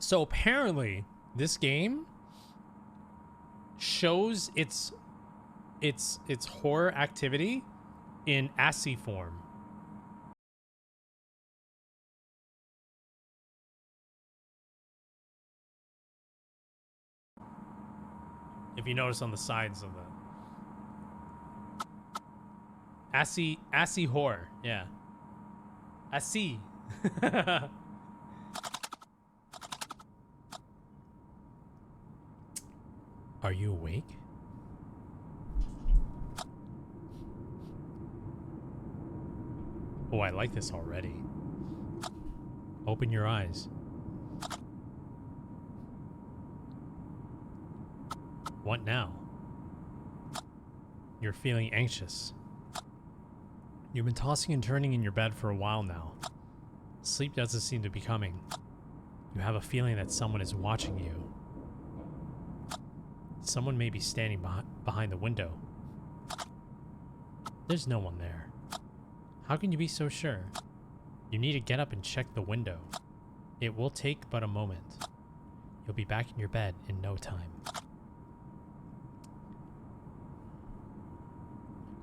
So apparently, this game shows its horror activity in ASCII form. If you notice on the sides of the ASCII horror, yeah. ASCII. Are you awake? Oh, I like this already. Open your eyes. What now? You're feeling anxious. You've been tossing and turning in your bed for a while now. Sleep doesn't seem to be coming. You have a feeling that someone is watching you. Someone may be standing behind the window. There's no one there. How can you be so sure? You need to get up and check the window. It will take but a moment. You'll be back in your bed in no time.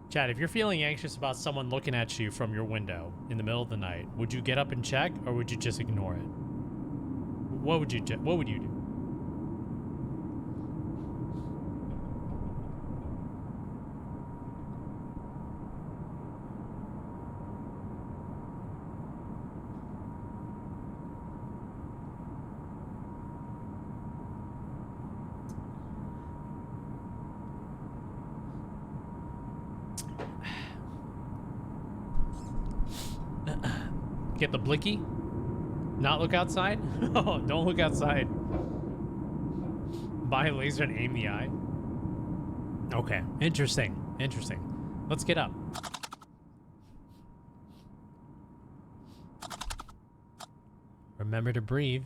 Chad, if you're feeling anxious about someone looking at you from your window in the middle of the night, would you get up and check, or would you just ignore it? What would you do? Get the blicky? Not look outside? Oh, don't look outside. Buy a laser and aim the eye. Okay, interesting. Interesting. Let's get up. Remember to breathe.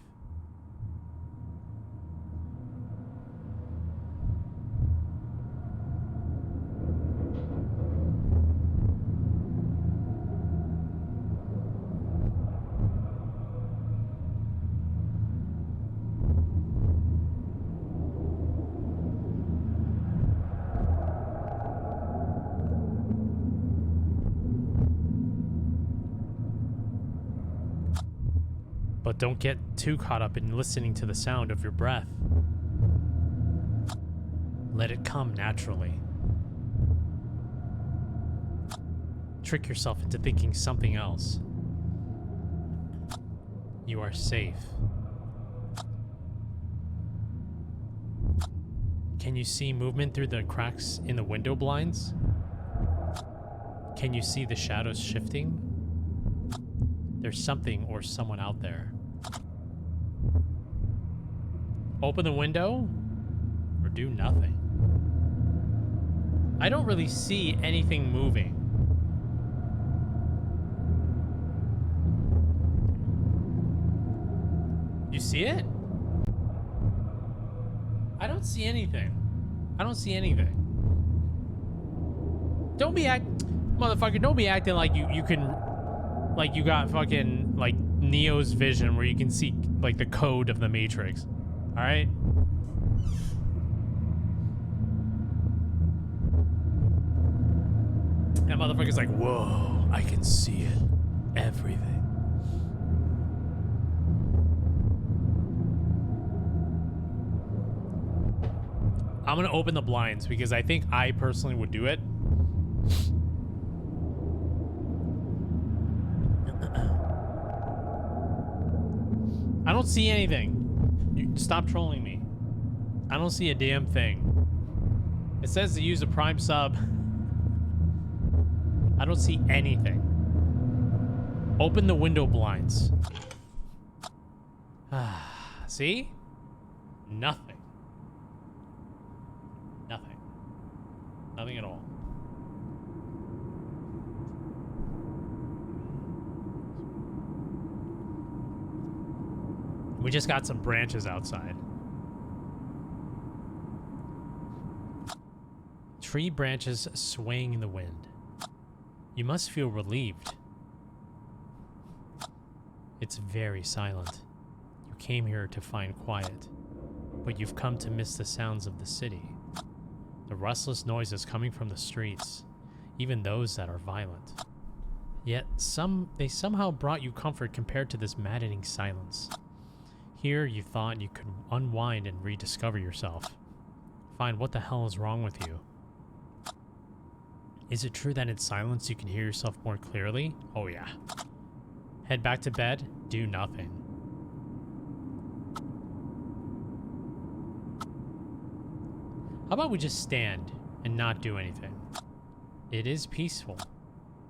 But don't get too caught up in listening to the sound of your breath. Let it come naturally. Trick yourself into thinking something else. You are safe. Can you see movement through the cracks in the window blinds? Can you see the shadows shifting? There's something or someone out there. Open the window or do nothing. I don't really see anything moving. You see it? I don't see anything. I don't see anything. Don't be motherfucker, don't be acting like you can, like you got fucking like Neo's vision where you can see like the code of the Matrix. All right. That motherfucker's like, whoa, I can see it. Everything. I'm gonna open the blinds because I think I personally would do it. I don't see anything. Stop trolling me. I don't see a damn thing. It says to use a Prime sub. I don't see anything. Open the window blinds. See? Nothing. Nothing. Nothing at all. We just got some branches outside. Tree branches swaying in the wind. You must feel relieved. It's very silent. You came here to find quiet, but you've come to miss the sounds of the city. The restless noises coming from the streets, even those that are violent. Yet they somehow brought you comfort compared to this maddening silence. Here you thought you could unwind and rediscover yourself. Find what the hell is wrong with you. Is it true that in silence you can hear yourself more clearly? Oh yeah. Head back to bed, do nothing. How about we just stand and not do anything? It is peaceful.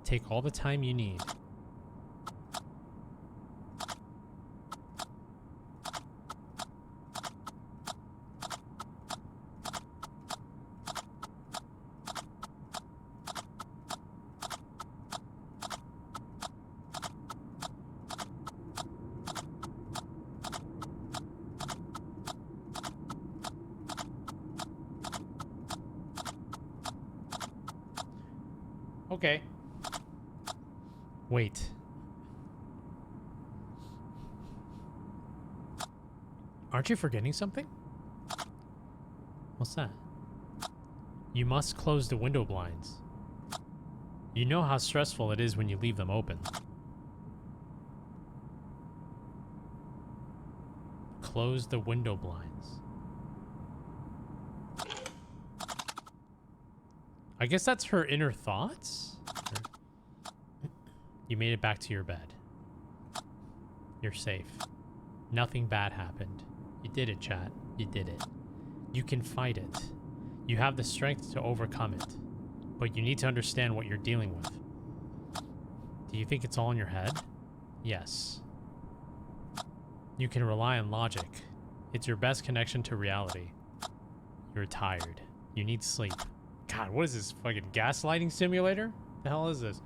Take all the time you need. Okay. Wait. Aren't you forgetting something? What's that? You must close the window blinds. You know how stressful it is when you leave them open. Close the window blinds. I guess that's her inner thoughts? You made it back to your bed. You're safe. Nothing bad happened. You did it, chat. You did it. You can fight it. You have the strength to overcome it. But you need to understand what you're dealing with. Do you think it's all in your head? Yes. You can rely on logic. It's your best connection to reality. You're tired. You need sleep. God, what is this? Fucking gaslighting simulator? The hell is this?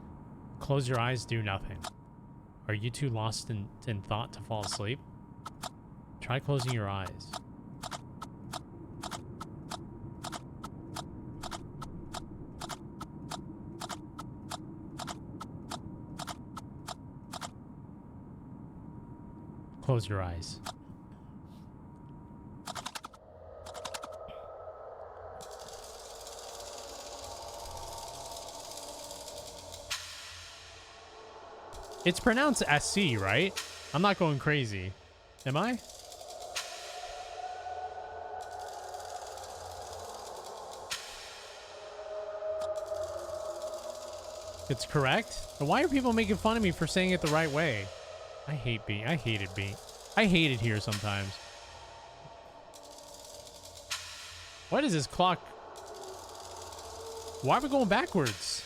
Close your eyes, do nothing. Are you too lost in thought to fall asleep? Try closing your eyes. Close your eyes. It's pronounced SC, right? I'm not going crazy. Am I? It's correct? But why are people making fun of me for saying it the right way? I hate B. I hated B. I hate it here sometimes. What is this clock? Why are we going backwards?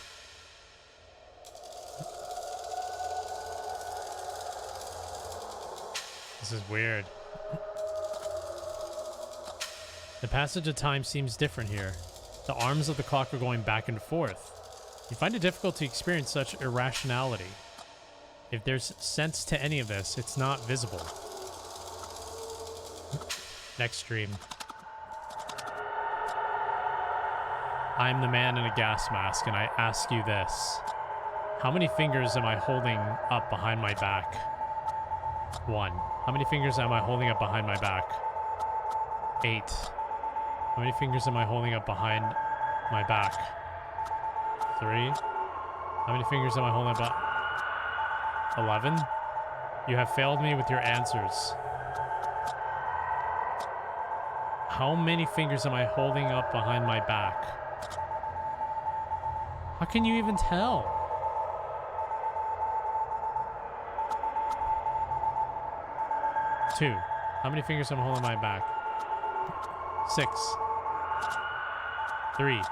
This is weird. The passage of time seems different here. The arms of the clock are going back and forth. You find it difficult to experience such irrationality. If there's sense to any of this, it's not visible. Next stream. I'm the man in a gas mask, and I ask you this. How many fingers am I holding up behind my back? 1. How many fingers am I holding up behind my back? 8. How many fingers am I holding up behind my back? 3. How many fingers am I holding up? 11. You have failed me with your answers. How many fingers am I holding up behind my back? How can you even tell? 2. How many fingers am I holding my back? 6. 3.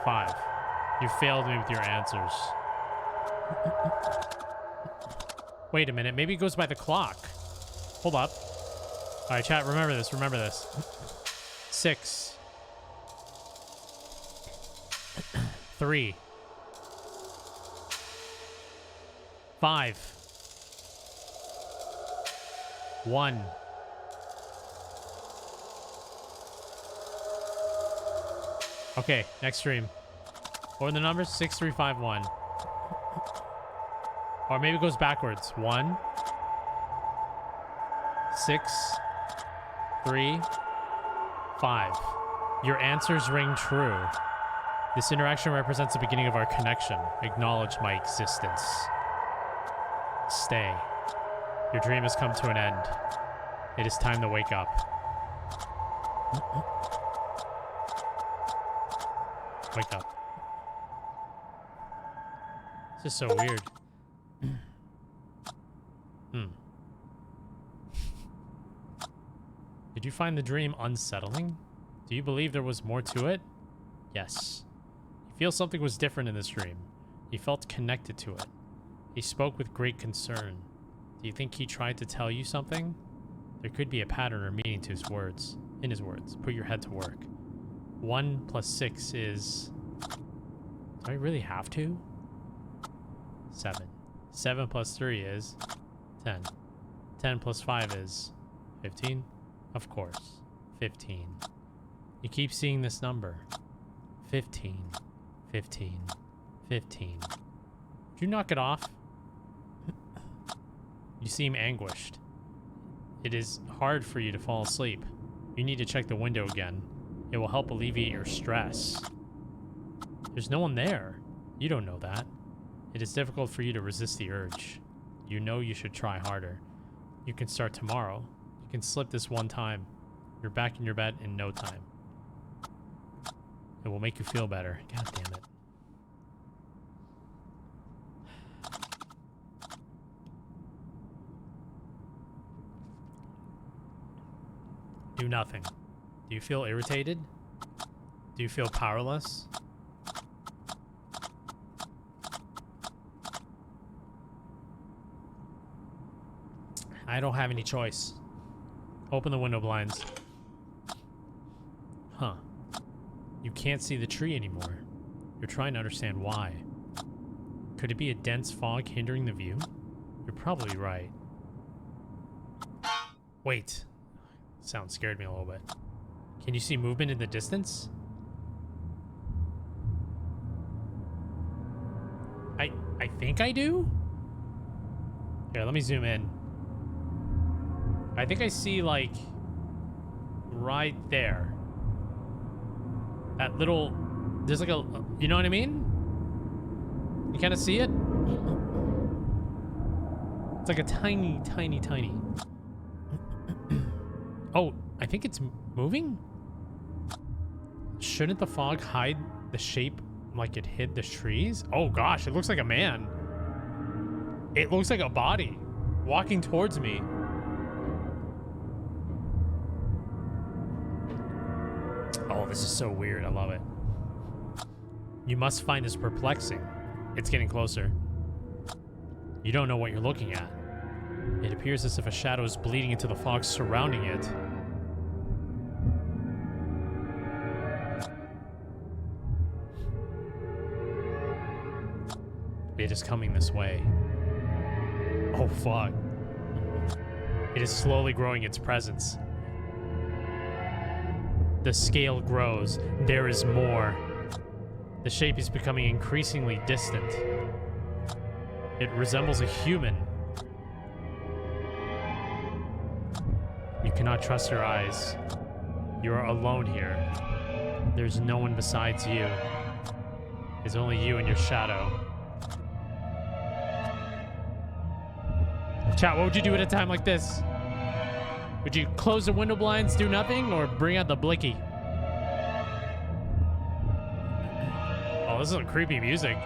5. You failed me with your answers. Wait a minute. Maybe it goes by the clock. Hold up. All right, chat. Remember this. Remember this. 6. 3. 5. 1. Okay, next stream. What are the numbers? 6351. Or maybe it goes backwards. 1, 6, 3, 5. Your answers ring true. This interaction represents the beginning of our connection. Acknowledge my existence. Stay. Your dream has come to an end. It is time to wake up. Wake up. This is so weird. Did you find the dream unsettling? Do you believe there was more to it? Yes. You feel something was different in this dream. You felt connected to it. He spoke with great concern. Do you think he tried to tell you something? There could be a pattern or meaning to his words. In his words. Put your head to work. 1 plus 6 is... Do I really have to? 7. 7 plus 3 is 10. 10 plus 5 is 15. Of course. 15. You keep seeing this number. 15. 15. 15. Did you knock it off? You seem anguished. It is hard for you to fall asleep. You need to check the window again. It will help alleviate your stress. There's no one there. You don't know that. It is difficult for you to resist the urge. You know you should try harder. You can start tomorrow. You can slip this one time. You're back in your bed in no time. It will make you feel better. God damn it. Do nothing. Do you feel irritated? Do you feel powerless? I don't have any choice. Open the window blinds. Huh. You can't see the tree anymore. You're trying to understand why. Could it be a dense fog hindering the view? You're probably right. Wait. Sound scared me a little bit. Can you see movement in the distance? I think I do? Here, let me zoom in. I think I see, like, right there. That little... There's like a... You know what I mean? You kind of see it? It's like a tiny, tiny, tiny... Oh, I think it's moving? Shouldn't the fog hide the shape like it hid the trees? Oh gosh, it looks like a man. It looks like a body walking towards me. Oh, this is so weird. I love it. You must find this perplexing. It's getting closer. You don't know what you're looking at. It appears as if a shadow is bleeding into the fog surrounding it. It is coming this way. Oh, fuck. It is slowly growing its presence. The scale grows. There is more. The shape is becoming increasingly distant. It resembles a human. You cannot trust your eyes. You are alone here. There's no one besides you. It's only you and your shadow. Chat, what would you do at a time like this? Would you close the window blinds, do nothing, or bring out the blicky? Oh, this is some creepy music.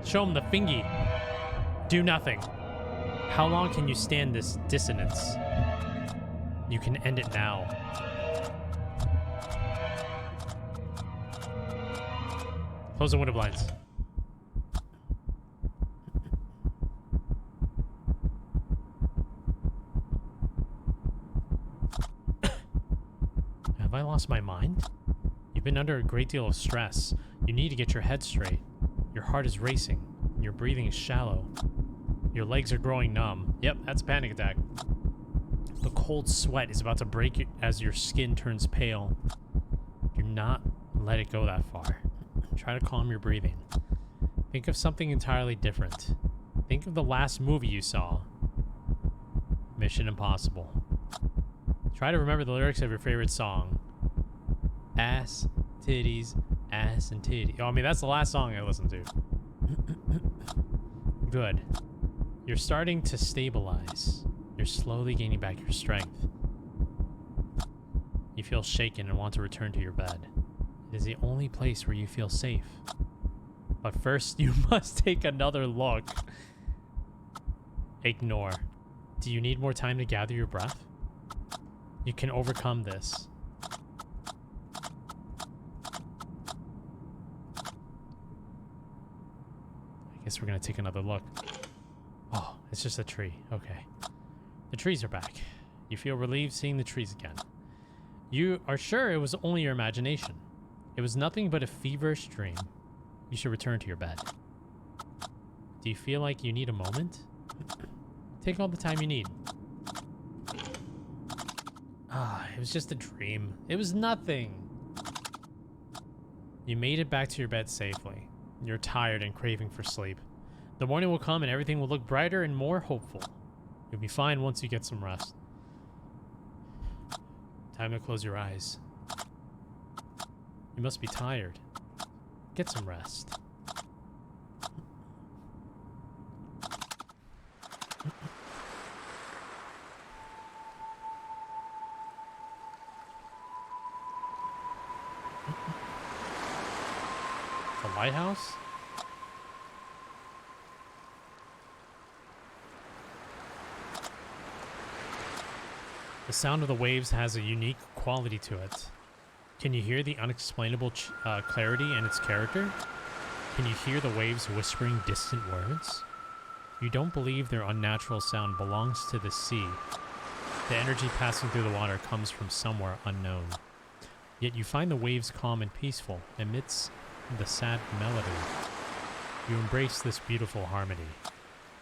Show him the fingy. Do nothing. How long can you stand this dissonance? You can end it now. Close the window blinds. Have I lost my mind? You've been under a great deal of stress. You need to get your head straight. Your heart is racing. Your breathing is shallow. Your legs are growing numb. Yep, that's a panic attack. The cold sweat is about to break as your skin turns pale. not let it go that far. Try to calm your breathing. Think of something entirely different. Think of the last movie you saw. Mission Impossible. Try to remember the lyrics of your favorite song. Ass, titties, ass and titties. Oh, I mean, that's the last song I listened to. Good. You're starting to stabilize. You're slowly gaining back your strength. You feel shaken and want to return to your bed. It is the only place where you feel safe. But first, you must take another look. Ignore. Do you need more time to gather your breath? You can overcome this. I guess we're gonna take another look. Oh, it's just a tree. Okay. The trees are back. You feel relieved seeing the trees again. You are sure it was only your imagination. It was nothing but a feverish dream. You should return to your bed. Do you feel like you need a moment? Take all the time you need. Ah, it was just a dream. It was nothing. You made it back to your bed safely. You're tired and craving for sleep. The morning will come and everything will look brighter and more hopeful. You'll be fine once you get some rest. Time to close your eyes. You must be tired. Get some rest. The lighthouse? The sound of the waves has a unique quality to it. Can you hear the unexplainable clarity in its character? Can you hear the waves whispering distant words? You don't believe their unnatural sound belongs to the sea. The energy passing through the water comes from somewhere unknown. Yet you find the waves calm and peaceful amidst the sad melody. You embrace this beautiful harmony.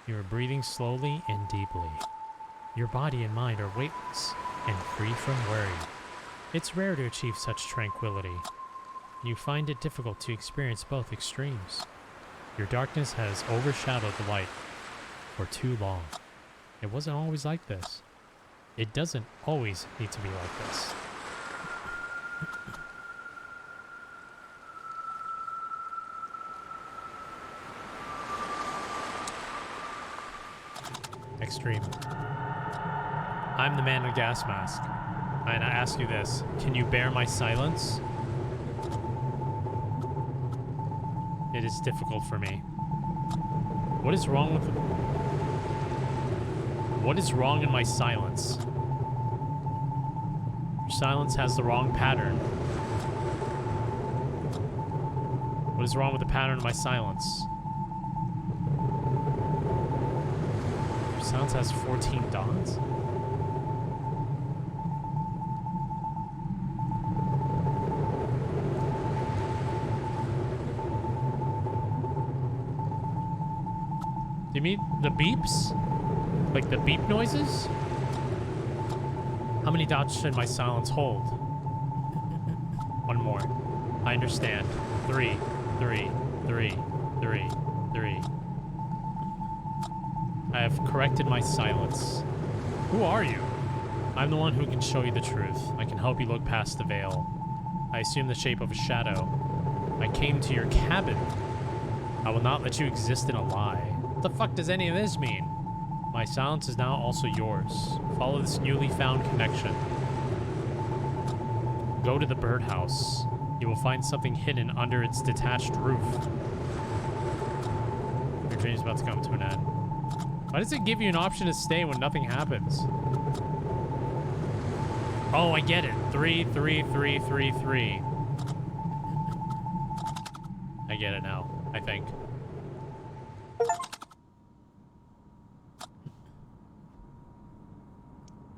You are breathing slowly and deeply. Your body and mind are weightless and free from worry. It's rare to achieve such tranquility. You find it difficult to experience both extremes. Your darkness has overshadowed the light for too long. It wasn't always like this. It doesn't always need to be like this. Extreme. I'm the man in the gas mask. And I ask you this, can you bear my silence? It is difficult for me. What is wrong with... What is wrong in my silence? Your silence has the wrong pattern. What is wrong with the pattern of my silence? Your silence has 14 dots? You mean the beeps? Like the beep noises? How many dots should my silence hold? One more. I understand. 3, 3, 3, 3, 3. I have corrected my silence. Who are you? I'm the one who can show you the truth. I can help you look past the veil. I assume the shape of a shadow. I came to your cabin. I will not let you exist in a lie. What the fuck does any of this mean? My silence is now also yours. Follow this newly found connection. Go to the birdhouse. You will find something hidden under its detached roof. Your dream is about to come to an end. Why does it give you an option to stay when nothing happens? Oh, I get it. 3, 3, 3, 3, 3. I get it now, I think.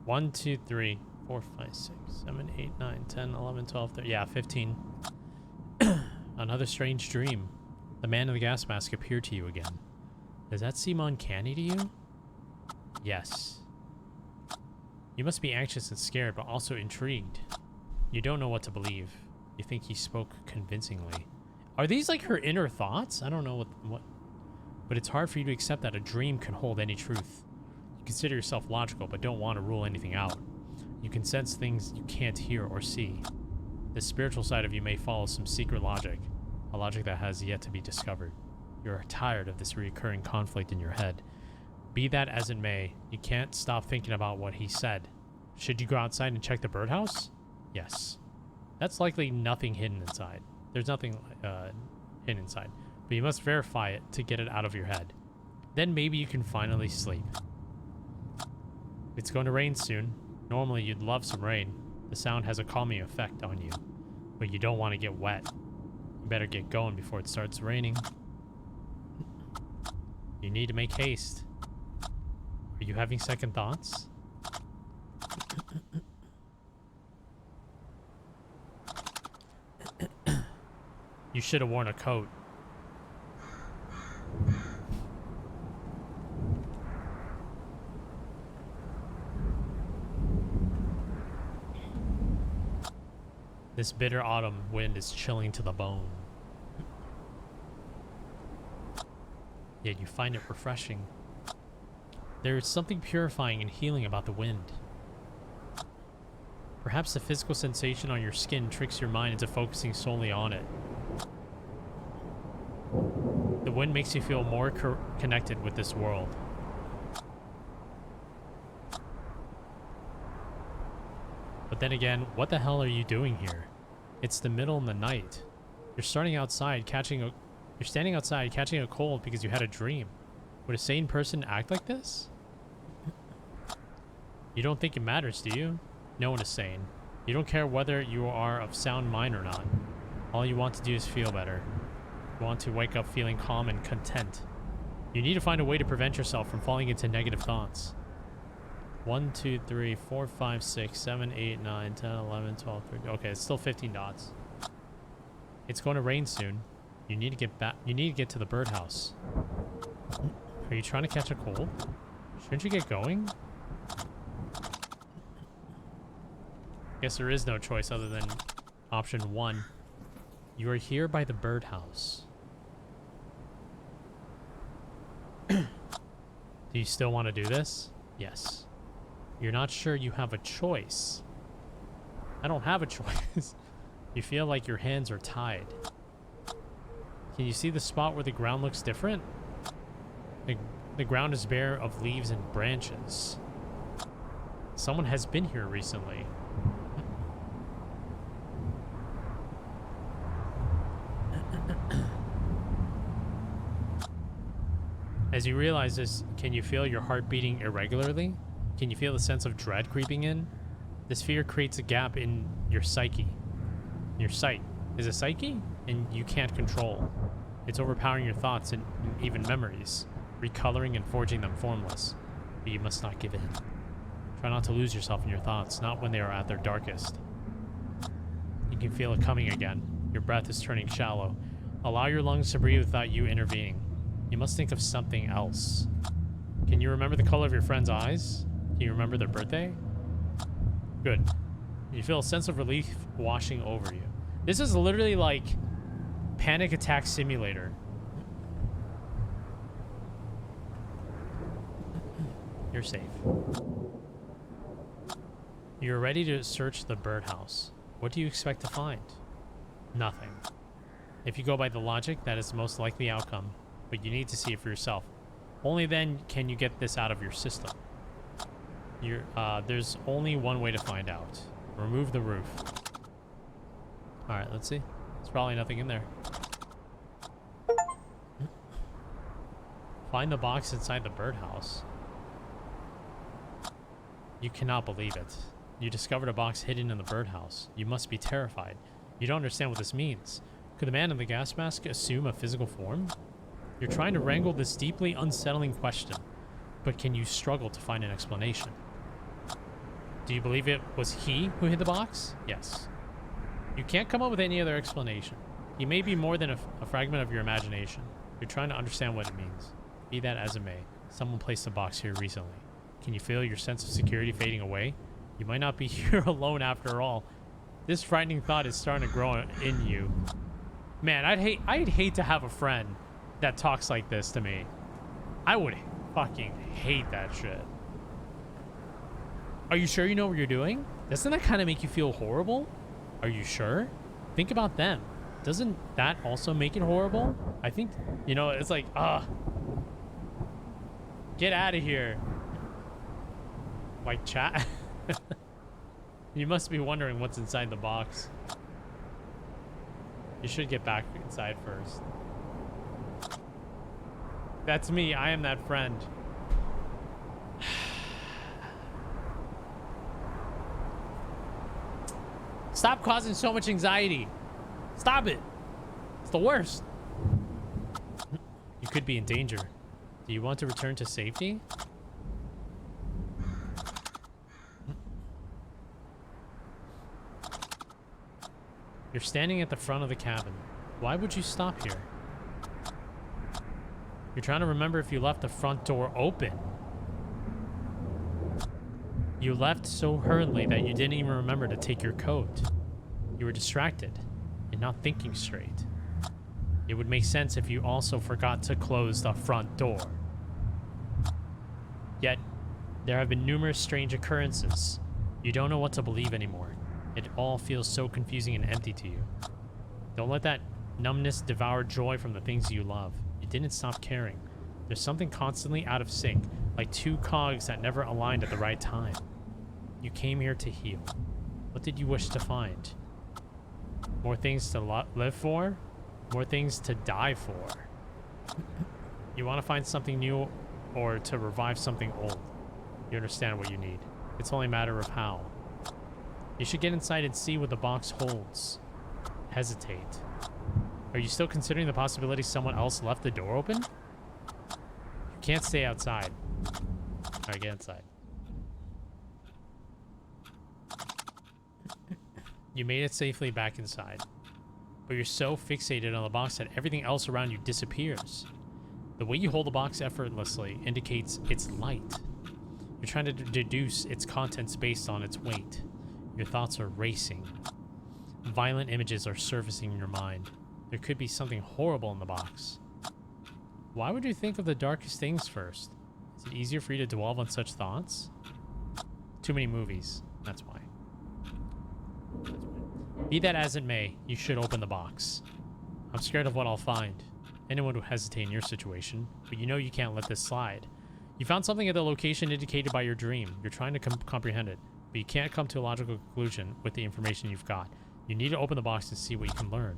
One, 2, 3, 4, 5, 6, 7, 8, 9, 10, 11, 12, 13. Yeah, 15. Another strange dream. The man in the gas mask appeared to you again. Does that seem uncanny to you? Yes. You must be anxious and scared, but also intrigued. You don't know what to believe. You think he spoke convincingly. Are these like her inner thoughts? I don't know what... But it's hard for you to accept that a dream can hold any truth. You consider yourself logical, but don't want to rule anything out. You can sense things you can't hear or see. The spiritual side of you may follow some secret logic, a logic that has yet to be discovered. You're tired of this recurring conflict in your head. Be that as it may, you can't stop thinking about what he said. Should you go outside and check the birdhouse? Yes. That's likely nothing hidden inside. There's nothing hidden inside. But you must verify it to get it out of your head. Then maybe you can finally sleep. It's going to rain soon. Normally you'd love some rain. The sound has a calming effect on you. But you don't want to get wet. You better get going before it starts raining. You need to make haste. Are you having second thoughts? You should have worn a coat. This bitter autumn wind is chilling to the bone. Yet you find it refreshing. There is something purifying and healing about the wind. Perhaps the physical sensation on your skin tricks your mind into focusing solely on it. The wind makes you feel more connected with this world. But then again, what the hell are you doing here? It's the middle of the night. You're standing outside catching a cold because you had a dream. Would a sane person act like this? You don't think it matters, do you? No one is sane. You don't care whether you are of sound mind or not. All you want to do is feel better. You want to wake up feeling calm and content. You need to find a way to prevent yourself from falling into negative thoughts. 1, 2, 3, 4, 5, 6, 7, 8, 9, 10, 11, 12, 13. Okay, it's still 15 dots. It's going to rain soon. You need to get back. You need to get to the birdhouse. Are you trying to catch a cold? Shouldn't you get going? Guess there is no choice other than option 1. You are here by the birdhouse. Do you still want to do this? Yes. You're not sure you have a choice. I don't have a choice. You feel like your hands are tied. Can you see the spot where the ground looks different? The ground is bare of leaves and branches. Someone has been here recently. As you realize this, can you feel your heart beating irregularly? Can you feel the sense of dread creeping in? This fear creates a gap in your psyche. Your sight. Is a psyche? And you can't control. It's overpowering your thoughts and even memories, recoloring and forging them formless. But you must not give in. Try not to lose yourself in your thoughts, not when they are at their darkest. You can feel it coming again. Your breath is turning shallow. Allow your lungs to breathe without you intervening. You must think of something else. Can you remember the color of your friend's eyes? Can you remember their birthday? Good. You feel a sense of relief washing over you. This is literally like Panic Attack Simulator. You're safe. You're ready to search the birdhouse. What do you expect to find? Nothing. If you go by the logic, that is the most likely outcome. But you need to see it for yourself. Only then can you get this out of your system. There's only one way to find out. Remove the roof. Alright, let's see. There's probably nothing in there. Find the box inside the birdhouse. You cannot believe it. You discovered a box hidden in the birdhouse. You must be terrified. You don't understand what this means. Could the man in the gas mask assume a physical form? You're trying to wrangle this deeply unsettling question, but can you struggle to find an explanation? Do you believe it was he who hid the box? Yes. You can't come up with any other explanation. He may be more than a fragment of your imagination. You're trying to understand what it means. Be that as it may, someone placed the box here recently. Can you feel your sense of security fading away? You might not be here alone after all. This frightening thought is starting to grow in you. Man, I'd hate to have a friend that talks like this to me. I would fucking hate that shit. Are you sure you know what you're doing? Doesn't that kind of make you feel horrible? Are you sure? Think about them. Doesn't that also make it horrible? I think, you know, it's like, get out of here. Like, chat. You must be wondering what's inside the box. You should get back inside first. That's me. I am that friend. Stop causing so much anxiety. Stop it. It's the worst. You could be in danger. Do you want to return to safety? You're standing at the front of the cabin. Why would you stop here? You're trying to remember if you left the front door open. You left so hurriedly that you didn't even remember to take your coat. You were distracted and not thinking straight. It would make sense if you also forgot to close the front door. Yet, there have been numerous strange occurrences. You don't know what to believe anymore. It all feels so confusing and empty to you. Don't let that numbness devour joy from the things you love. You didn't stop caring. There's something constantly out of sync, like two cogs that never aligned at the right time. You came here to heal. What did you wish to find? More things to live for? More things to die for? You want to find something new or to revive something old? You understand what you need. It's only a matter of how. You should get inside and see what the box holds. Hesitate. Are you still considering the possibility someone else left the door open? You can't stay outside. Alright, get inside. You made it safely back inside. But you're so fixated on the box that everything else around you disappears. The way you hold the box effortlessly indicates its light. You're trying to deduce its contents based on its weight. Your thoughts are racing. Violent images are surfacing in your mind. There could be something horrible in the box. Why would you think of the darkest things first? Is it easier for you to dwell on such thoughts? Too many movies. That's why. Be that as it may, you should open the box. I'm scared of what I'll find. Anyone would hesitate in your situation, but you know you can't let this slide. You found something at the location indicated by your dream. You're trying to comprehend it, but you can't come to a logical conclusion with the information you've got. You need to open the box and see what you can learn.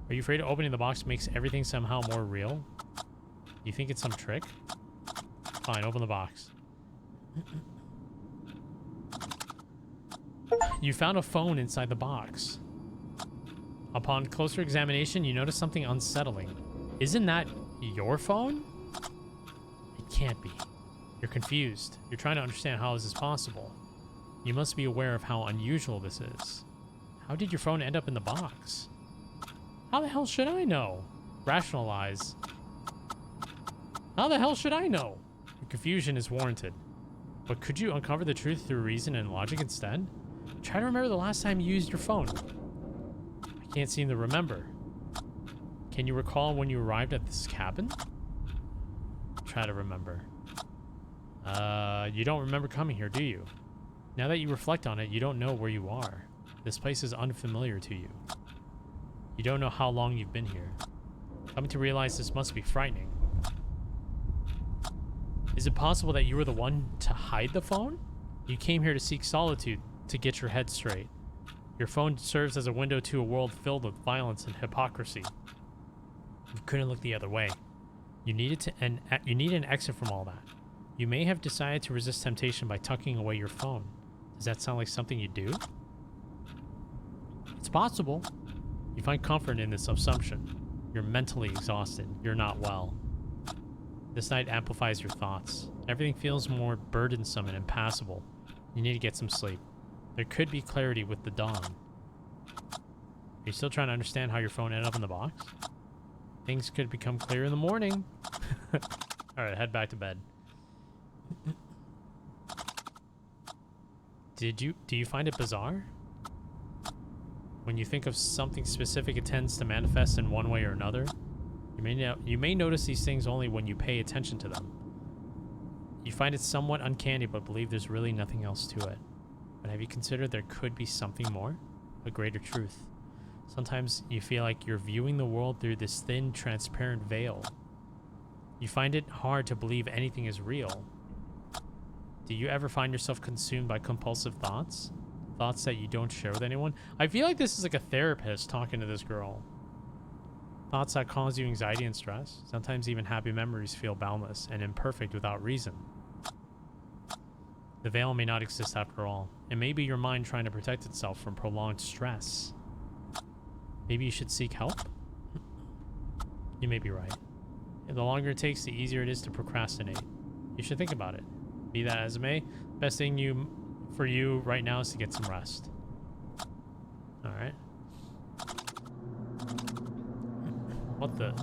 Are you afraid opening the box makes everything somehow more real? You think it's some trick? Fine, open the box. You found a phone inside the box. Upon closer examination, you notice something unsettling. Isn't that your phone? It can't be. You're confused. You're trying to understand how this is possible. You must be aware of how unusual this is. How did your phone end up in the box? How the hell should I know? Rationalize. How the hell should I know? Your confusion is warranted. But could you uncover the truth through reason and logic instead? Try to remember the last time you used your phone. I can't seem to remember. Can you recall when you arrived at this cabin? Try to remember. You don't remember coming here, do you? Now that you reflect on it, you don't know where you are. This place is unfamiliar to you. You don't know how long you've been here. Coming to realize this must be frightening. Is it possible that you were the one to hide the phone? You came here to seek solitude, to get your head straight. Your phone serves as a window to a world filled with violence and hypocrisy. You couldn't look the other way. You needed you need an exit from all that. You may have decided to resist temptation by tucking away your phone. Does that sound like something you do? It's possible. You find comfort in this assumption. You're mentally exhausted. You're not well. This night amplifies your thoughts. Everything feels more burdensome and impassable. You need to get some sleep. There could be clarity with the dawn. Are you still trying to understand how your phone ended up in the box? Things could become clear in the morning. Alright, head back to bed. Do you find it bizarre? When you think of something specific, it tends to manifest in one way or another. You may notice these things only when you pay attention to them. You find it somewhat uncanny, but believe there's really nothing else to it. But have you considered there could be something more? A greater truth. Sometimes you feel like you're viewing the world through this thin, transparent veil. You find it hard to believe anything is real. Do you ever find yourself consumed by compulsive thoughts? Thoughts that you don't share with anyone? I feel like this is like a therapist talking to this girl. Thoughts that cause you anxiety and stress. Sometimes even happy memories feel boundless and imperfect without reason. The veil may not exist after all. It may be your mind trying to protect itself from prolonged stress. Maybe you should seek help? You may be right. And the longer it takes, the easier it is to procrastinate. You should think about it. Be that as it may, best thing for you right now is to get some rest. Alright. What the?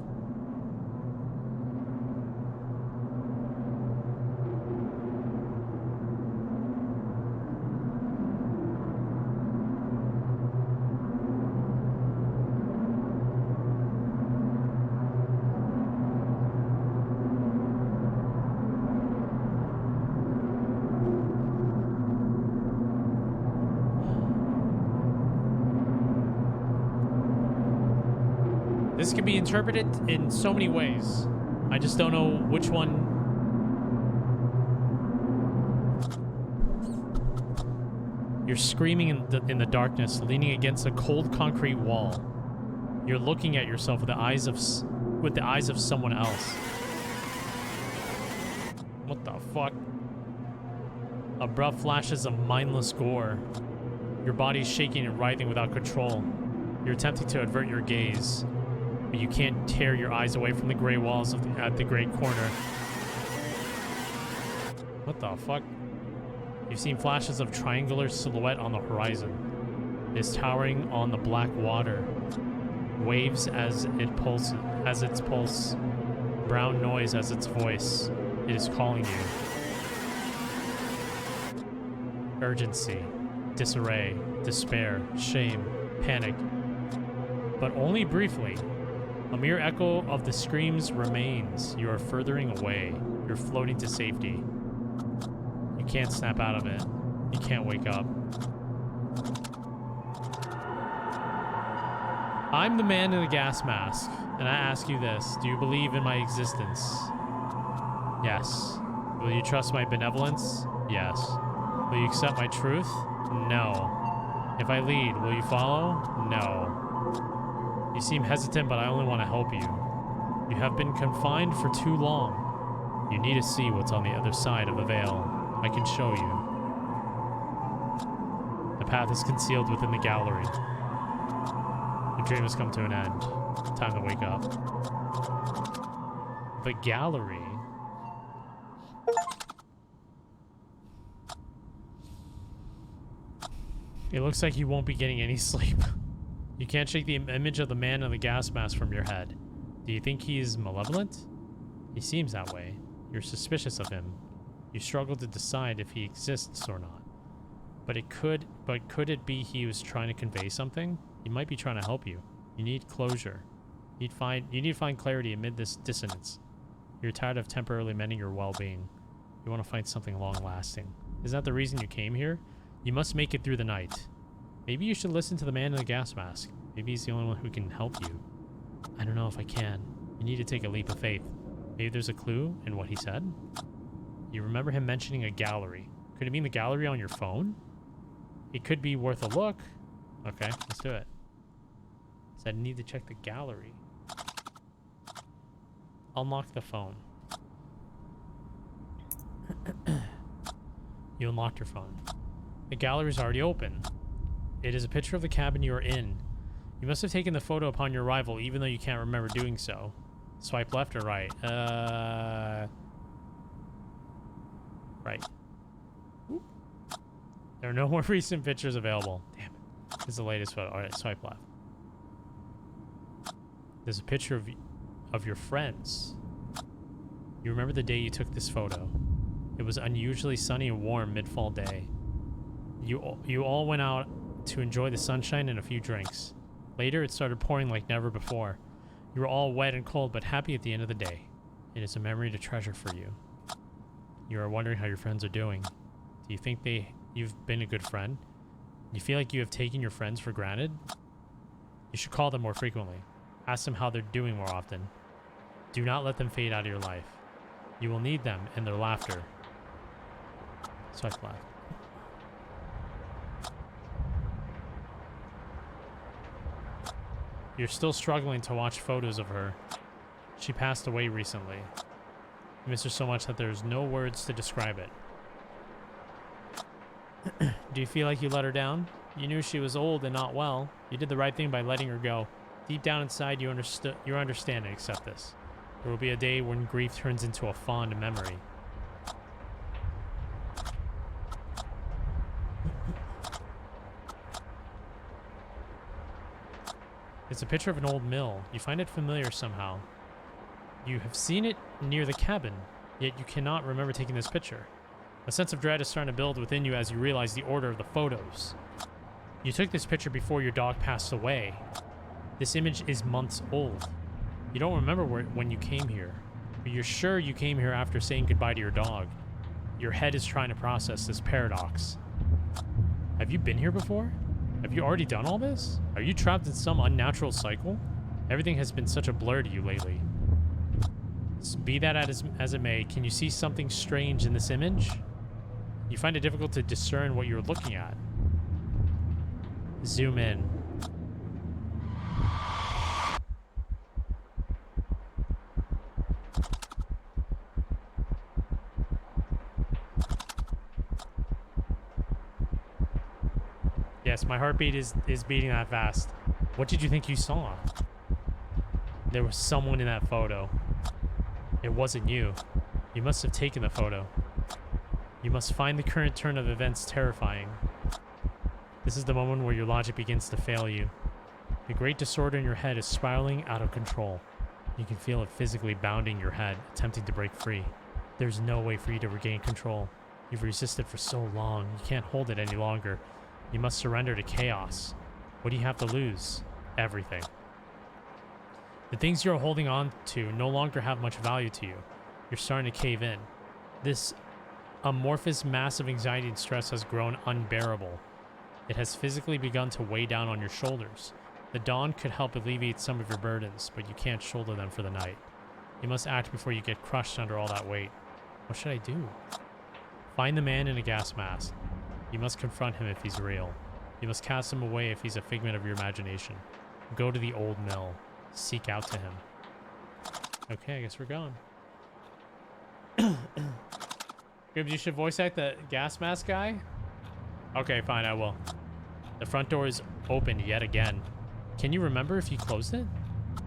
This can be interpreted in so many ways. I just don't know which one. You're screaming in the darkness, leaning against a cold concrete wall. You're looking at yourself with the eyes of someone else. What the fuck? Abrupt flashes of mindless gore. Your body's shaking and writhing without control. You're attempting to avert your gaze, but you can't tear your eyes away from the gray walls at the great corner. What the fuck? You've seen flashes of triangular silhouette on the horizon. It is towering on the black water. Waves as its pulse. Brown noise as its voice. It is calling you. Urgency, disarray, despair, shame, panic. But only briefly. A mere echo of the screams remains. You are furthering away. You're floating to safety. You can't snap out of it. You can't wake up. I'm the man in the gas mask, and I ask you this. Do you believe in my existence? Yes. Will you trust my benevolence? Yes. Will you accept my truth? No. If I lead, will you follow? No. You seem hesitant, but I only want to help you. You have been confined for too long. You need to see what's on the other side of the veil. I can show you. The path is concealed within the gallery. The dream has come to an end. Time to wake up. The gallery? It looks like you won't be getting any sleep. You can't shake the image of the man in the gas mask from your head. Do you think he is malevolent? He seems that way. You're suspicious of him. You struggle to decide if he exists or not. But could it be he was trying to convey something? He might be trying to help you. You need closure. You need to find clarity amid this dissonance. You're tired of temporarily mending your well-being. You want to find something long-lasting. Is that the reason you came here? You must make it through the night. Maybe you should listen to the man in the gas mask. Maybe he's the only one who can help you. I don't know if I can. You need to take a leap of faith. Maybe there's a clue in what he said? You remember him mentioning a gallery. Could it mean the gallery on your phone? It could be worth a look. Okay, let's do it. Said need to check the gallery. Unlock the phone. You unlocked your phone. The gallery is already open. It is a picture of the cabin you are in. You must have taken the photo upon your arrival, even though you can't remember doing so. Swipe left or right? Right. Oop. There are no more recent pictures available. Damn it. This is the latest photo. Alright, swipe left. There's a picture of your friends. You remember the day you took this photo. It was unusually sunny and warm mid-fall day. You all went out to enjoy the sunshine and a few drinks. Later, it started pouring like never before. You were all wet and cold, but happy at the end of the day. It is a memory to treasure for you. You are wondering how your friends are doing. Do you think you've been a good friend? You feel like you have taken your friends for granted? You should call them more frequently. Ask them how they're doing more often. Do not let them fade out of your life. You will need them and their laughter. Swipe left. You're still struggling to watch photos of her. She passed away recently. You miss her so much that there's no words to describe it. Do you feel like you let her down? You knew she was old and not well. You did the right thing by letting her go. Deep down inside, you understand and accept this. There will be a day when grief turns into a fond memory. It's a picture of an old mill. You find it familiar somehow. You have seen it near the cabin, yet you cannot remember taking this picture. A sense of dread is starting to build within you as you realize the order of the photos. You took this picture before your dog passed away. This image is months old. You don't remember when you came here, but you're sure you came here after saying goodbye to your dog. Your head is trying to process this paradox. Have you been here before? Have you already done all this? Are you trapped in some unnatural cycle? Everything has been such a blur to you lately. Be that as it may, can you see something strange in this image? You find it difficult to discern what you're looking at. Zoom in. Yes, my heartbeat is beating that fast. What did you think you saw? There was someone in that photo. It wasn't you. You must have taken the photo. You must find the current turn of events terrifying. This is the moment where your logic begins to fail you. The great disorder in your head is spiraling out of control. You can feel it physically bounding your head, attempting to break free. There's no way for you to regain control. You've resisted for so long, you can't hold it any longer. You must surrender to chaos. What do you have to lose? Everything. The things you're holding on to no longer have much value to you. You're starting to cave in. This amorphous mass of anxiety and stress has grown unbearable. It has physically begun to weigh down on your shoulders. The dawn could help alleviate some of your burdens, but you can't shoulder them for the night. You must act before you get crushed under all that weight. What should I do? Find the man in a gas mask. You must confront him if he's real. You must cast him away if he's a figment of your imagination. Go to the old mill. Seek out to him. Okay, I guess we're going. Grimmmz, you should voice act the gas mask guy? Okay, fine, I will. The front door is opened yet again. Can you remember if you closed it?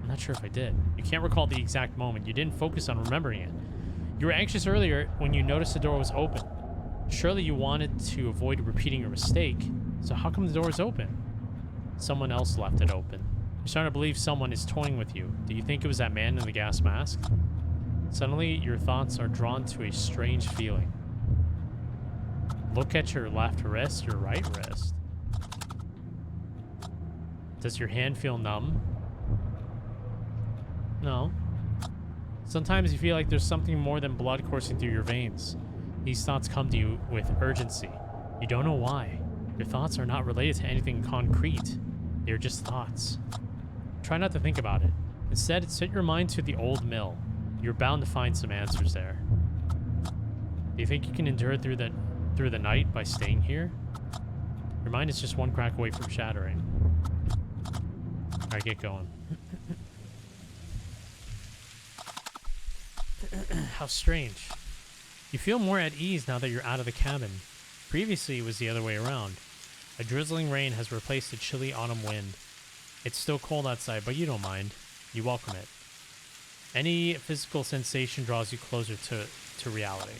I'm not sure if I did. You can't recall the exact moment. You didn't focus on remembering it. You were anxious earlier when you noticed the door was open. Surely you wanted to avoid repeating your mistake. So how come the door is open? Someone else left it open. You're starting to believe someone is toying with you. Do you think it was that man in the gas mask? Suddenly, your thoughts are drawn to a strange feeling. Look at your left wrist, your right wrist. Does your hand feel numb? No. Sometimes you feel like there's something more than blood coursing through your veins. These thoughts come to you with urgency. You don't know why. Your thoughts are not related to anything concrete. They're just thoughts. Try not to think about it. Instead, set your mind to the old mill. You're bound to find some answers there. Do you think you can endure through the night by staying here? Your mind is just one crack away from shattering. Alright, get going. How strange. You feel more at ease now that you're out of the cabin. Previously, it was the other way around. A drizzling rain has replaced the chilly autumn wind. It's still cold outside, but you don't mind. You welcome it. Any physical sensation draws you closer to reality.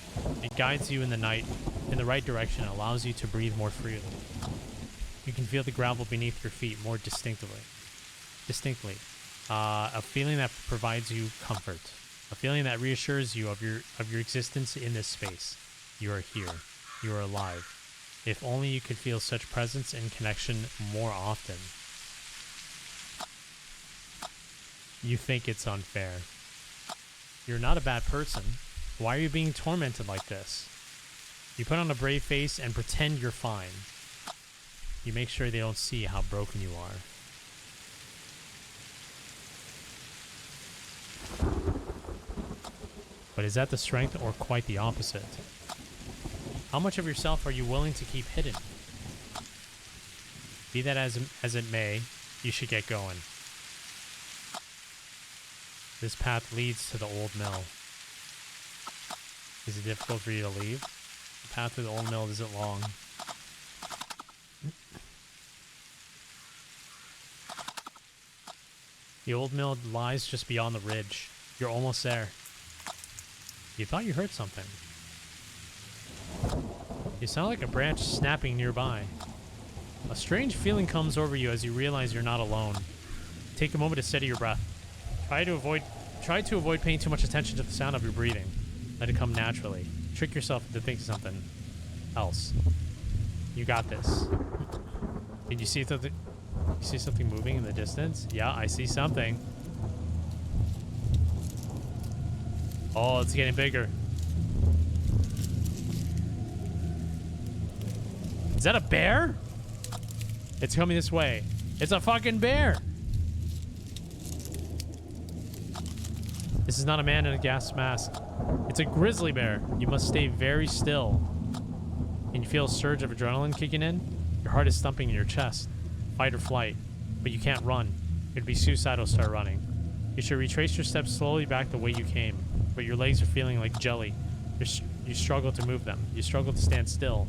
It guides you in the night in the right direction and allows you to breathe more freely. You can feel the gravel beneath your feet more distinctly. A feeling that provides you comfort. A feeling that reassures you of your existence in this space. You are here. You are alive. If only you could feel such presence and connection more often. You think it's unfair. You're not a bad person. Why are you being tormented like this? You put on a brave face and pretend you're fine. You make sure they don't see how broken you are. But is that the strength or quite the opposite? How much of yourself are you willing to keep hidden? Be that as it may, you should get going. This path leads to the old mill. Is it difficult for you to leave? The path to the old mill isn't long. The old mill lies just beyond the ridge. You're almost there. You thought you heard something. You sound like a branch snapping nearby. A strange feeling comes over you as you realize you're not alone. Take a moment to steady your breath. Try to avoid paying too much attention to the sound of your breathing. Let it come naturally. Trick yourself into thinking something else. You got this. Did you see something? You see something moving in the distance? Yeah, I see something. Oh, it's getting bigger. Is that a bear? It's coming this way. It's a fucking bear. This is not a man in a gas mask. It's a grizzly bear. You must stay very still. And you feel a surge of adrenaline kicking in? Your heart is thumping in your chest. Fight or flight. But you can't run. It'd be suicidal to start running. You should retrace your steps slowly back the way you came. But your legs are feeling like jelly. You struggle to move them. You struggle to stand still.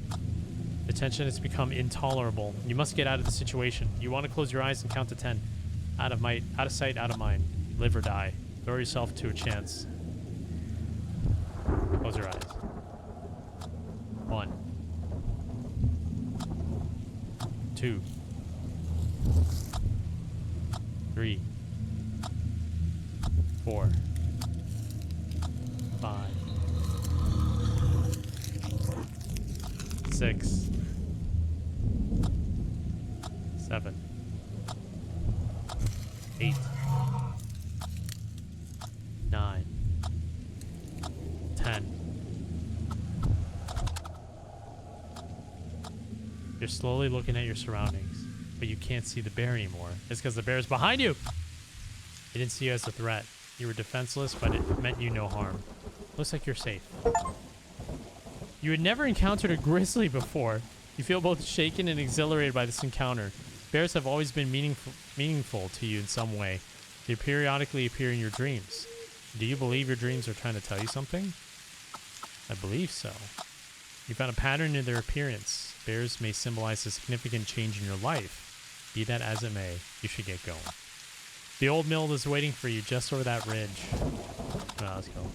The tension has become intolerable. You must get out of the situation. You want to close your eyes and count to 10. Out of sight, out of mind. Live or die. Throw yourself to a chance. Close your eyes. 1, 2, 3, 4, 5, 6, 7, 8, 9, 10. You're slowly looking at your surroundings, but you can't see the bear anymore. It's because the bear is behind you. It didn't see you as a threat. You were defenseless, but it meant you no harm. Looks like you're safe. You had never encountered a grizzly before. You feel both shaken and exhilarated by this encounter. Bears have always been meaningful to you in some way. They periodically appear in your dreams. Do you believe your dreams are trying to tell you something? I believe so. You found a pattern in their appearance. Bears may symbolize a significant change in your life. Be that as it may, you should get going. The old mill is waiting for you just over that ridge. Let's go.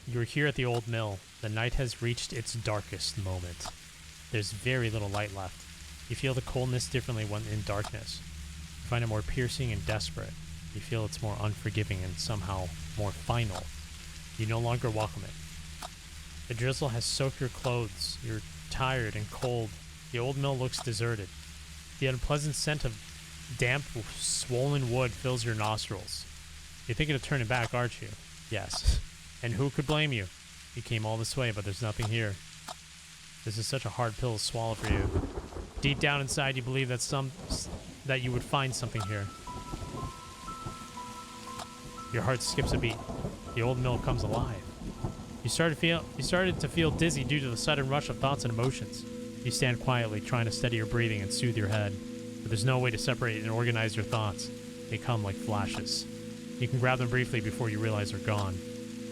You're here at the old mill. The night has reached its darkest moment. There's very little light left. You feel the coldness differently when in darkness. You find it more piercing and desperate. You feel it's more unforgiving and somehow more final. You no longer welcome it. The drizzle has soaked your clothes. You're tired and cold. The old mill looks deserted. The unpleasant scent of damp, swollen wood fills your nostrils. You're thinking of turning back, aren't you? Yes. And who could blame you? You came all this way, but there's nothing here. This is such a hard pill to swallow for you. Deep down inside, you believe that you would find something here. Your heart skips a beat. The old mill comes alive. You started to feel dizzy due to the sudden rush of thoughts and emotions. You stand quietly, trying to steady your breathing and soothe your head. But there's no way to separate and organize your thoughts. They come like flashes. You can grab them briefly before you realize they're gone.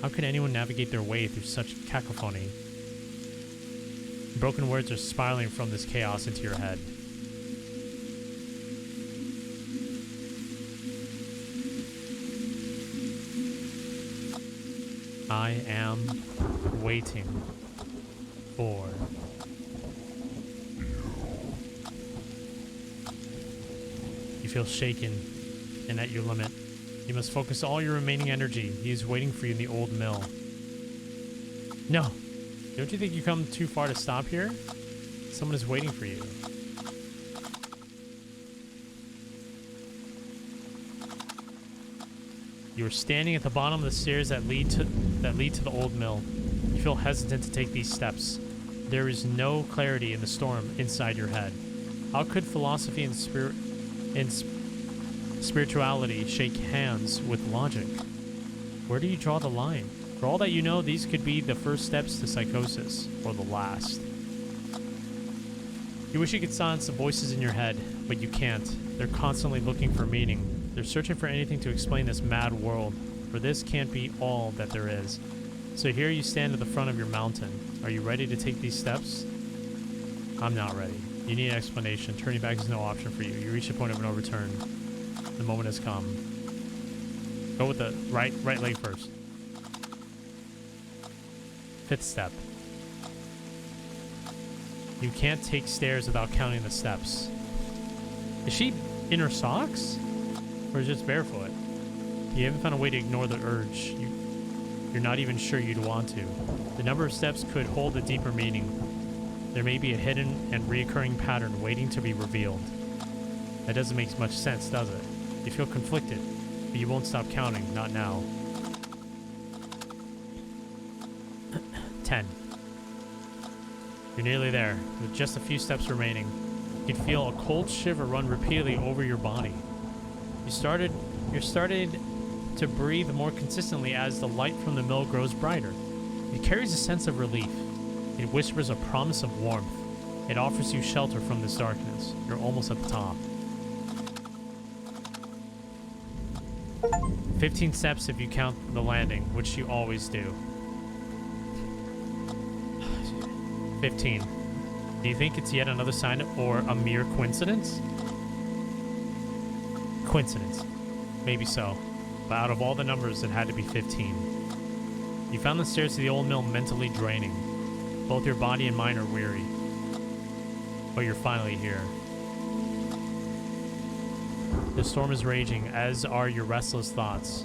How could anyone navigate their way through such cacophony? Broken words are spiraling from this chaos into your head. I am waiting for... You feel shaken and at your limit. You must focus all your remaining energy. He is waiting for you in the old mill. No. Don't you think you come too far to stop here? Someone is waiting for you. You are standing at the bottom of the stairs that lead to the old mill. You feel hesitant to take these steps. There is no clarity in the storm inside your head. How could philosophy and spirituality shake hands with logic? Where do you draw the line? For all that you know, these could be the first steps to psychosis, or the last. You wish you could silence the voices in your head, but you can't. They're constantly looking for meaning. They're searching for anything to explain this mad world, for this can't be all that there is. So here you stand at the front of your mountain. Are you ready to take these steps? I'm not ready. You need an explanation. Turning back is no option for you. You reach the point of no return. The moment has come. Go with the right leg first. 5th step. You can't take stairs without counting the steps. Is she in her socks? Or just barefoot? You haven't found a way to ignore the urge. You're not even sure you'd want to. The number of steps could hold a deeper meaning. There may be a hidden and reoccurring pattern waiting to be revealed. That doesn't make much sense, does it? You feel conflicted, but you won't stop counting, not now. 10. You're nearly there, with just a few steps remaining. You can feel a cold shiver run repeatedly over your body. You're started to breathe more consistently as the light from the mill grows brighter. It carries a sense of relief. It whispers a promise of warmth. It offers you shelter from this darkness. You're almost at the top. 15 steps if you count the landing, which you always do. 15. Do you think it's yet another sign or a mere coincidence? Coincidence. Maybe so. But out of all the numbers, it had to be 15. You found the stairs to the old mill mentally draining. Both your body and mind are weary. But you're finally here. The storm is raging, as are your restless thoughts.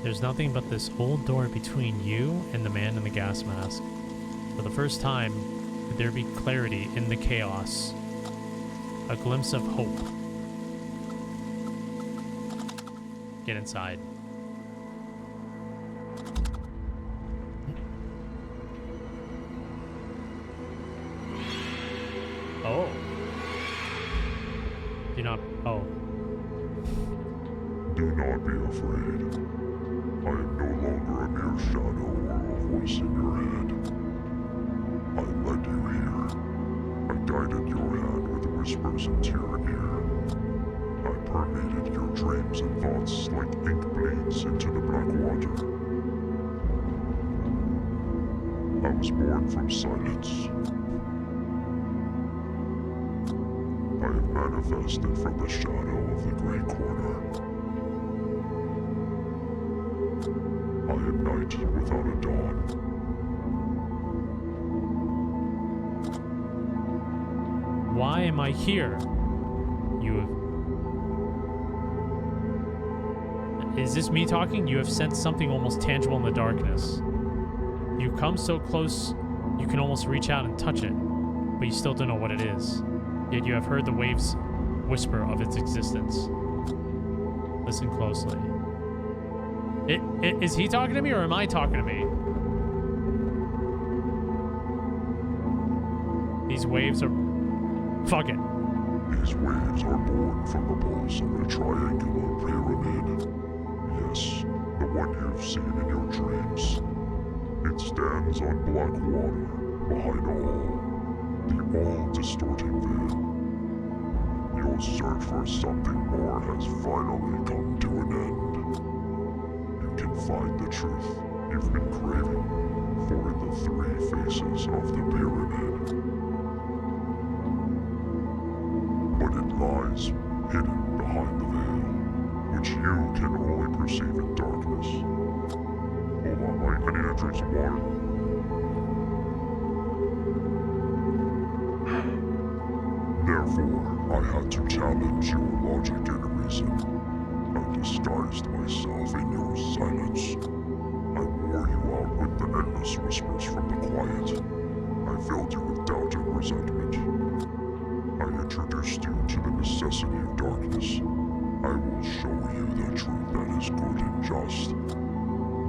There's nothing but this old door between you and the man in the gas mask. For the first time, could there be clarity in the chaos? A glimpse of hope. Get inside. Oh. Do not... Oh. Do not be afraid. I am no longer a mere shadow or a voice in your head. I led you here. I guided your hand with whispers into your ear. I permeated your dreams and thoughts like ink bleeds into the black water. I was born from silence. I have manifested from the shadow of the gray corner. I am night without a dawn. Why am I here? Is this me talking? You have sensed something almost tangible in the darkness. You've come so close, you can almost reach out and touch it, but you still don't know what it is. Yet you have heard the waves whisper of its existence. Listen closely. Is he talking to me or am I talking to me? These waves are... Fuck it. These waves are born from the pulse of a triangular pyramid. Yes, the one you've seen in your dreams. It stands on black water, behind the all-distorting veil. Your search for something more has finally come to an end. You can find the truth you've been craving, for in the 3 faces of the pyramid. But it lies hidden behind the veil, which you can only perceive in darkness. Hold on, I need to drink some water. Therefore, I had to challenge your logic and reason. I disguised myself in your silence. I wore you out with the endless whispers from the quiet. I filled you with doubt and resentment. I introduced you to the necessity of darkness. I will show you the truth that is good and just.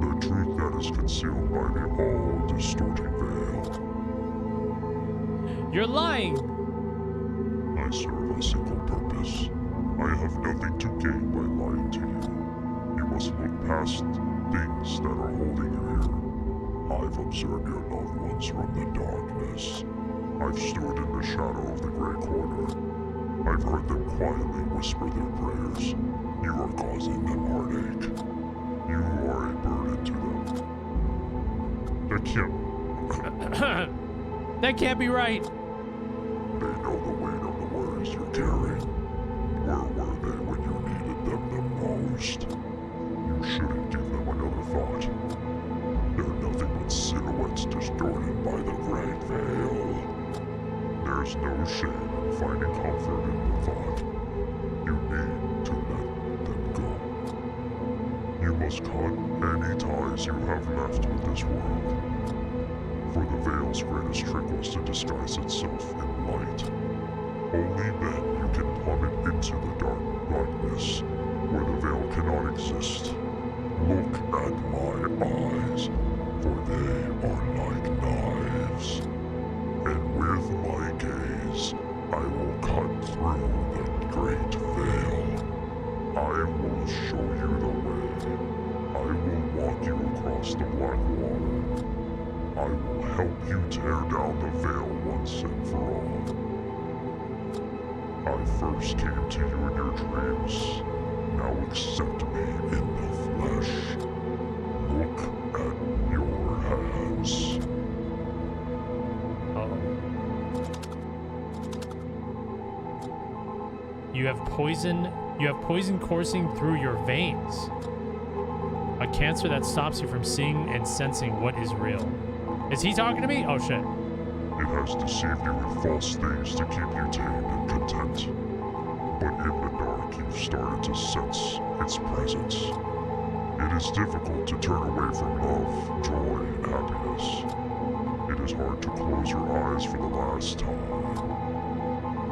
The truth that is concealed by the all-distorting veil. You're lying! I serve a single purpose. I have nothing to gain by lying to you. You must look past things that are holding you here. I've observed your loved ones from the darkness. I've stood in the shadow of the Grey Corner. I've heard them quietly whisper their prayers. You are causing them heartache. You are a burden to them. That can't be right. They know the weight of the worries you're carrying. Where were they when you needed them the most? You shouldn't give them another thought. They're nothing but silhouettes distorted by the great veil. There's no shame in finding comfort in the thought. You need to let them go. You must cut any ties you have left with this world. For the veil's greatest trick was to disguise itself in light. Only then you can plummet into the dark blackness, where the veil cannot exist. Look at my eyes, for they are like knives. And with my gaze, I will cut through the great veil. I will show you the way. I will walk you across the black water. I will help you tear down the veil once and for all. I first came to you in your dreams. Now accept me in the flesh. Look at your hands. You have poison coursing through your veins. A cancer that stops you from seeing and sensing what is real. Is he talking to me? Oh shit. It has deceived you with false things to keep you tamed and content. But in the dark, you've started to sense its presence. It is difficult to turn away from love, joy, and happiness. It is hard to close your eyes for the last time.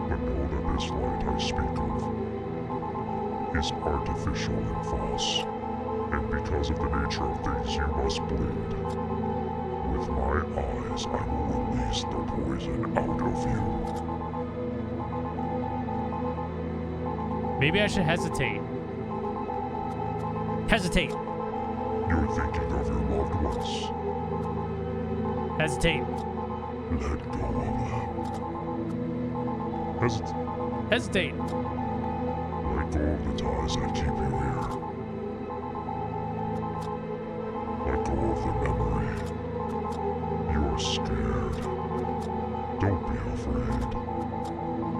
But know that this light I speak of is artificial and false. And because of the nature of things, you must bleed. With my eyes, I will release the poison out of you. Maybe I should hesitate. Hesitate. You're thinking of your loved ones. Hesitate. Let go of them. Hesitate. Let go of the ties that keep you here. Let go of the memory. You are scared. Don't be afraid.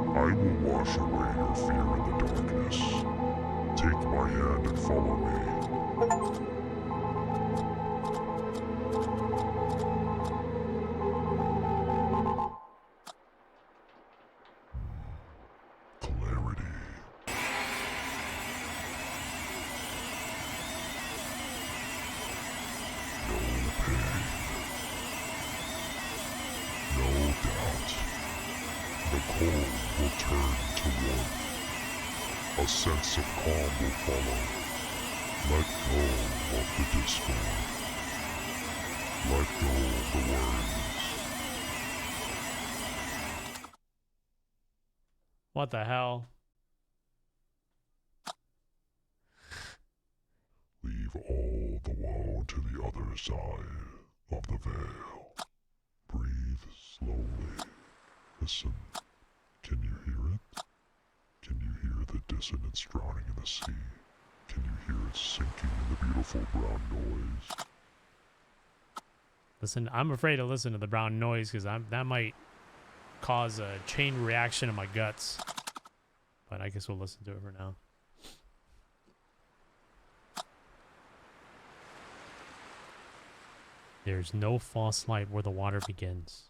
I will wash away your fear in the darkness. Take my hand and follow me. Clarity. No pain. No doubt. The cold will turn to warmth. A sense of calm will follow. Let go of the discord. Let go of the worries. What the hell? Leave all the woe to the other side of the veil. Breathe slowly. Listen. Can you hear it? Can you hear the dissonance drowning in the sea? Can you hear it sinking in the beautiful brown noise? Listen, I'm afraid to listen to the brown noise because that might cause a chain reaction in my guts. But I guess we'll listen to it for now. There's no false light where the water begins.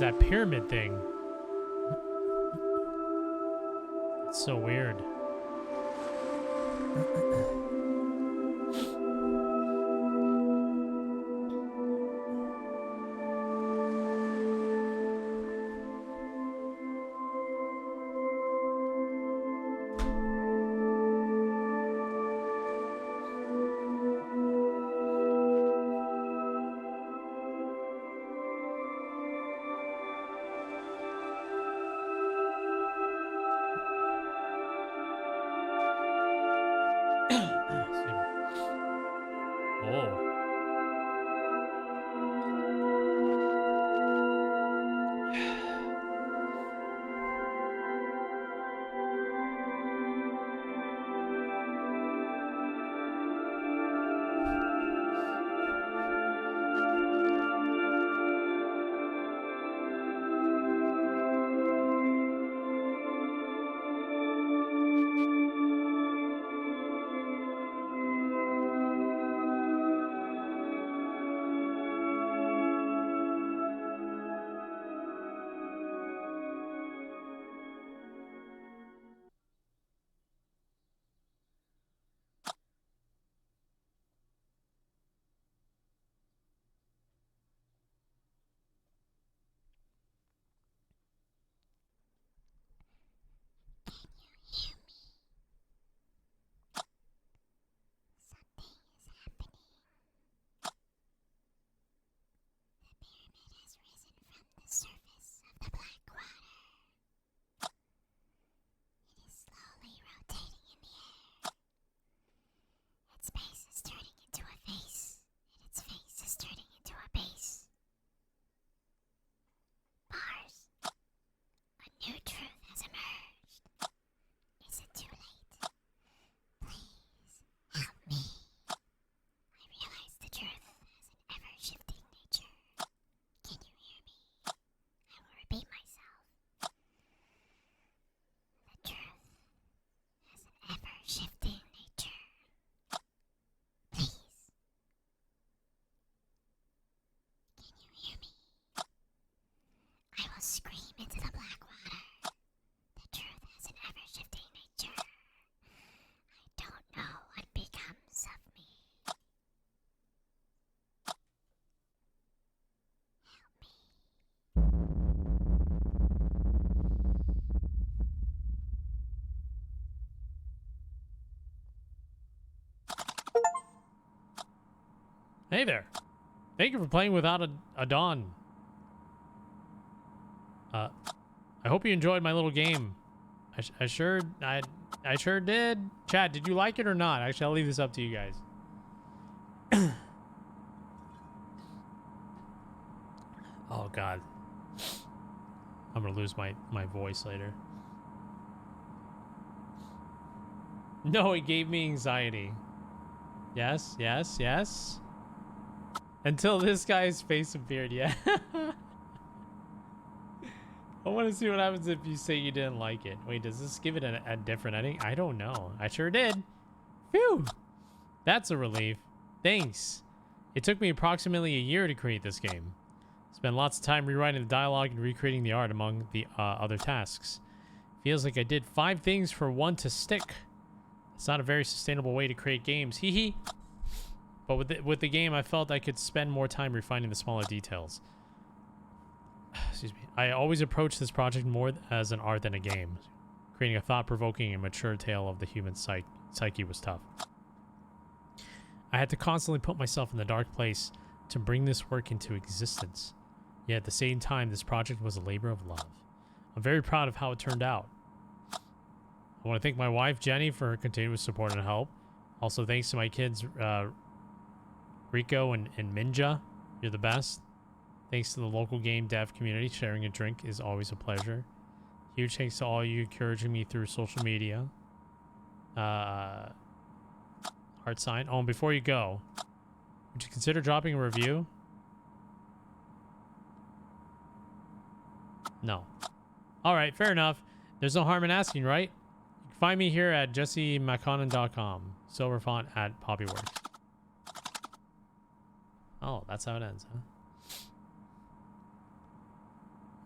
that pyramid thing. It's so weird. Oh. Hey there. Thank you for playing without a dawn. I hope you enjoyed my little game. I sure did. Chat, did you like it or not? Actually, I'll leave this up to you guys. Oh God. I'm gonna lose my voice later. No, it gave me anxiety. Yes, yes, yes. Until this guy's face appeared, yeah. I want to see what happens if you say you didn't like it. Wait, does this give it a different ending? I don't know. I sure did. Phew. That's a relief. Thanks. It took me approximately a year to create this game. Spent lots of time rewriting the dialogue and recreating the art among the other tasks. Feels like I did 5 things for one to stick. It's not a very sustainable way to create games. Hee hee. But with the game, I felt I could spend more time refining the smaller details. Excuse me. I always approach this project more as an art than a game. Creating a thought-provoking and mature tale of the human psyche was tough. I had to constantly put myself in the dark place to bring this work into existence. Yet at the same time, this project was a labor of love. I'm very proud of how it turned out. I want to thank my wife, Jenny, for her continuous support and help. Also, thanks to my kids, Rico and Minja. You're the best. Thanks to the local game dev community. Sharing a drink is always a pleasure. Huge thanks to all you encouraging me through social media. Heart sign. Oh, and before you go, would you consider dropping a review? No. All right, fair enough. There's no harm in asking, right? You can find me here at jessemaconan.com. Silverfont at Poppyworks. Oh, that's how it ends, huh?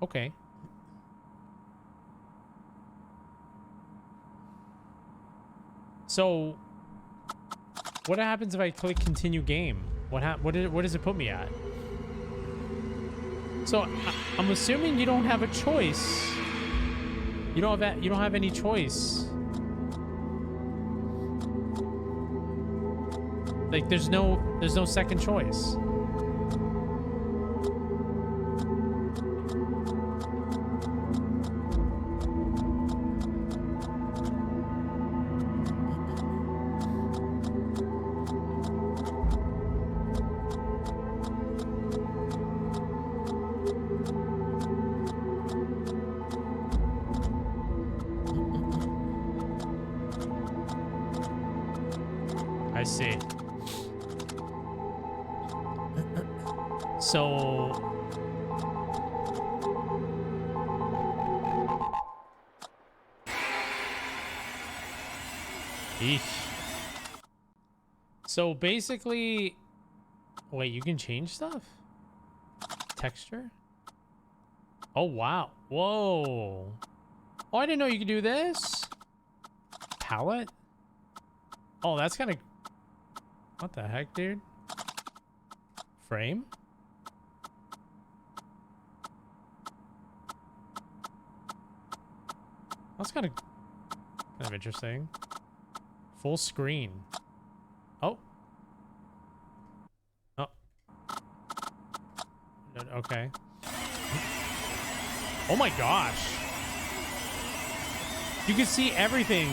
Okay. So, what happens if I click continue game? What does it put me at? So, I'm assuming you don't have a choice. You don't have any choice. Like there's no second choice. I see. So eesh. So basically, wait, you can change stuff? Texture? Oh wow. Whoa. Oh, I didn't know you could do this. Palette? Oh, that's kind of... What the heck, dude? Frame? That's kind of interesting. Full screen. Oh. Oh. Okay. Oh my gosh. You can see everything.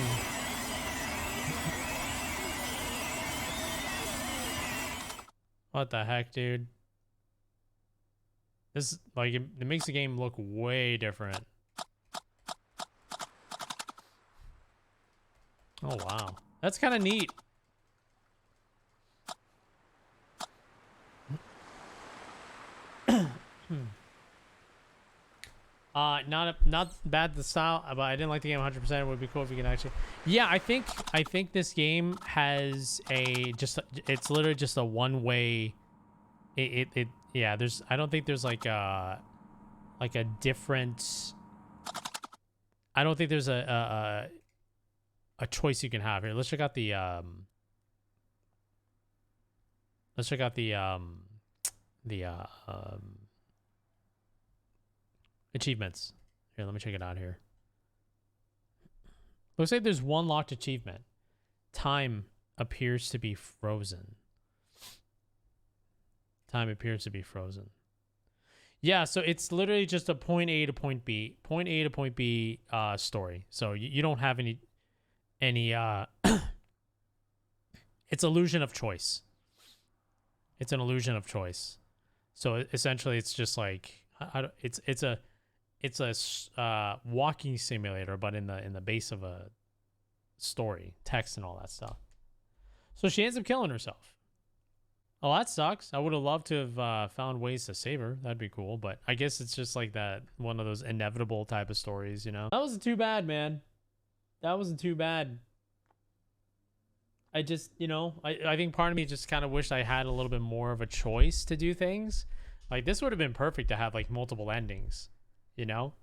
What the heck, dude? This, like, it makes the game look way different. Oh, wow. That's kind of neat. Not bad the style, but I didn't like the game 100%. It would be cool if you can actually... Yeah, I think this game has it's literally just a one-way... Yeah, I don't think there's like a different... I don't think there's a choice you can have here. Let's check out the achievements. Here, let me check it out here. Looks like there's one locked achievement. Time appears to be frozen. Time appears to be frozen. Yeah, so it's literally just a point A to point B, story. So you don't have any it's illusion of choice. It's an illusion of choice. So essentially it's just like it's a walking simulator, but in the base of a story, text and all that stuff. So she ends up killing herself. Oh, that sucks. I would have loved to have found ways to save her. That'd be cool. But I guess it's just like that, one of those inevitable type of stories, you know? That wasn't too bad, man. That wasn't too bad. I just, you know, I think part of me just kind of wished I had a little bit more of a choice to do things. Like, this would have been perfect to have, like, multiple endings, you know?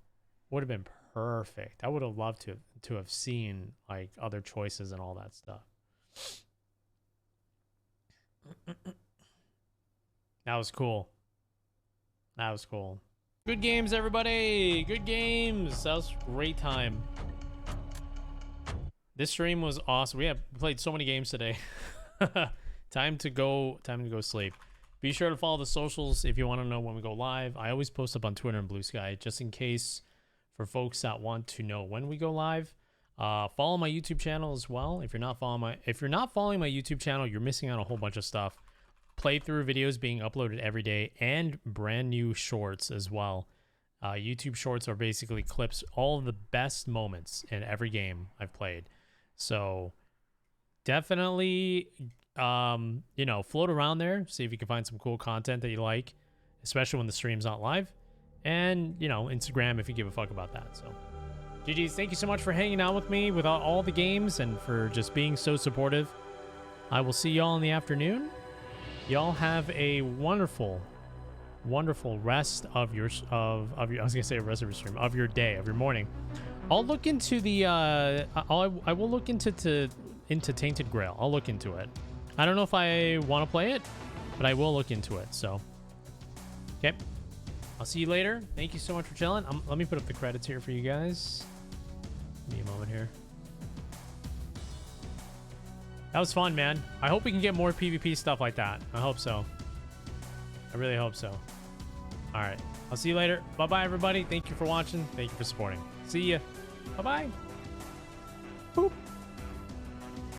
Would have been perfect. I would have loved to have seen, like, other choices and all that stuff. That was cool. That was cool. Good games, everybody. Good games. That was a great time. This stream was awesome. We played so many games today. Time to go sleep. Be sure to follow the socials if you want to know when we go live. I always post up on Twitter and Blue Sky just in case for folks that want to know when we go live. Follow my YouTube channel as well. If you're not following my YouTube channel, you're missing out on a whole bunch of stuff. Playthrough videos being uploaded every day and brand new shorts as well. YouTube shorts are basically clips, all of the best moments in every game I've played. So definitely, you know, float around there, see if you can find some cool content that you like, especially when the stream's not live. And, you know, Instagram if you give a fuck about that. So GG's, thank you so much for hanging out with me with all the games and for just being so supportive. I will see y'all in the afternoon. Y'all have a wonderful wonderful rest of your I was gonna say rest of your stream, of your day, of your morning. I'll look into the I will look into Tainted Grail. I'll look into it. I don't know if I want to play it, but I will look into it. So, okay. I'll see you later. Thank you so much for chilling. Let me put up the credits here for you guys. Give me a moment here. That was fun, man. I hope we can get more PvP stuff like that. I hope so. I really hope so. All right. I'll see you later. Bye-bye, everybody. Thank you for watching. Thank you for supporting. See ya. Bye-bye. Boop.